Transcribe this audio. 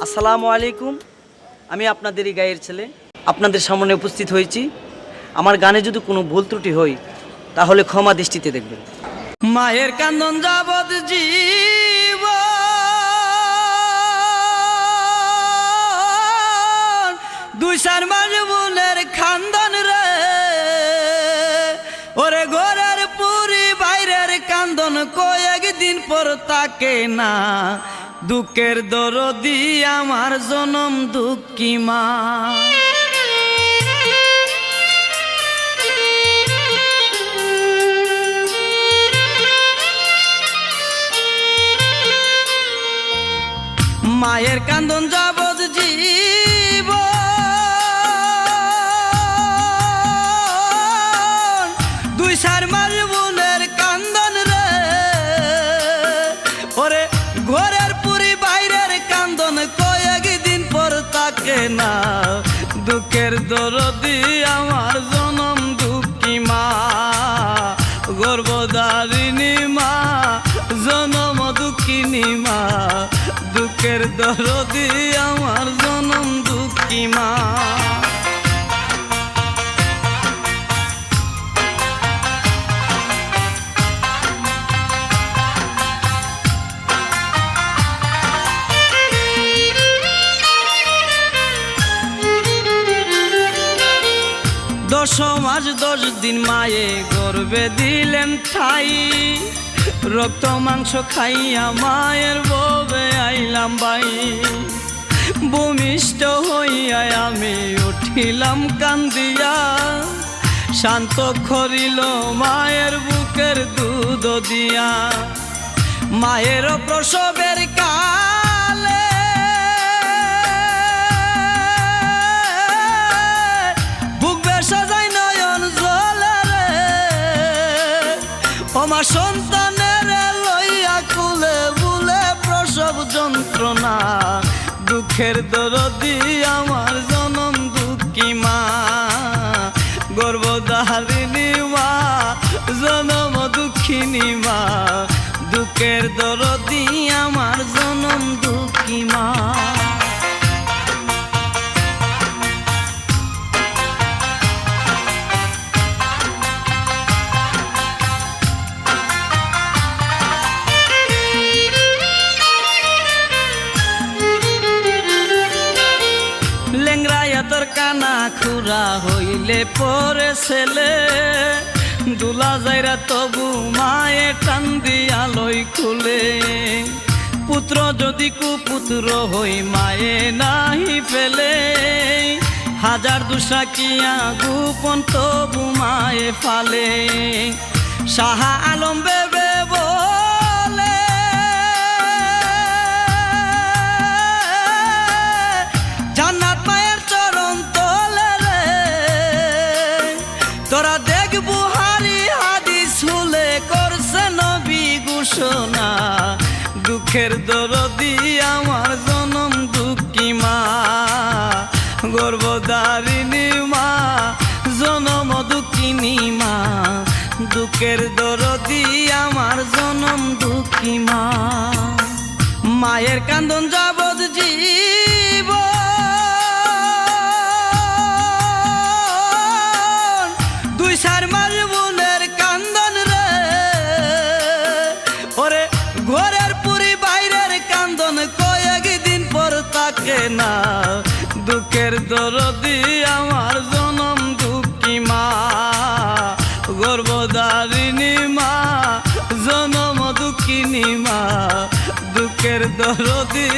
আসসালামু আলাইকুম। আমি আপনাদেরই গায়ের ছেলে আপনাদের সামনে উপস্থিত হয়েছি। আমার গানে যদি কোনো ভুল ত্রুটি হয় তাহলে ক্ষমা দৃষ্টিতে দেখবেন। মায়ের কান্দন যাবৎ জীব দুই চার মাস বোনের খান্দন রে, ওরে ঘরের পুরি বাইরের কান্দন কয়েকদিন পর তাকে না। দুঃখের দরদি আমার জনম দুঃখী মা। মায়ের কান্দন যাবৎ জীব দুই চার মাস বোনের কান্দন রে, ওরে ঘরের পুরি বাইরের কান্দন কয়েকদিন পর তাকে না। দুঃখের দরদি আমার জনম দুঃখী মা, গর্ভধারিণী মা, জনম দুঃখিনী মা। দুঃখের দরদি আমার জনম দুঃখী মা। দশ মাস 10 দিন মায়ে গর্ভে দিলেন ঠাই, রক্ত মাংস খাইয়া মায়ের ববে আইলাম বাই। ভূমিষ্ঠ হইয়া আমি উঠিলাম কান্দিয়া, শান্ত করিল মায়ের বুকের দুধ দিয়া। মায়ের প্রসবের কালে বুক বেসাজাই নয়ন জলে রে, ওমা সন্তানের লইয়া কুলে বুলে প্রসব যন্ত্রণা। দুঃখের দরদি আমার জনম দুঃখী মা, গর্ভধারিণী মা, জনম দুঃখিনী মা। দুঃখের দরদি আমার জনম দুঃখী মা। লেংরাইয়া তোর কানা খুরা হইলে পরে ছেলে, দুলা যাইরা তবু মায়ে টান দিয়া লই খুলে। পুত্র যদি কুপুত্র হই মায়ে নাহি ফেলে, হাজার দুসা কিয়া গোপন তবু মায়ে ফালে। শাহা আলম বেবে বলে জান্নাত মায়ের চরণ তলে রে, তোরা দেখ বুহারি হাদিস হুলে করছে নবী ঘোষণা। দুঃখের দরদি আমার জনম দুঃখী মা, গর্ভধারিণী মা, জনম দুঃখিনী মা। দুঃখের দরদি আমার জনম দুঃখী মা। মায়ের কান্দন যাবৎ জীব দুই চার মাস বোনের কান্দন রে, ওরে ঘরের পুরি বাইরের কান্দন কয়েকদিন পর তাকে না। দুঃখের দরদি আমার জনম দুঃখী মা, গর্ভধারিণী মা, জনম দুঃখিনী মা। দুঃখের দরদি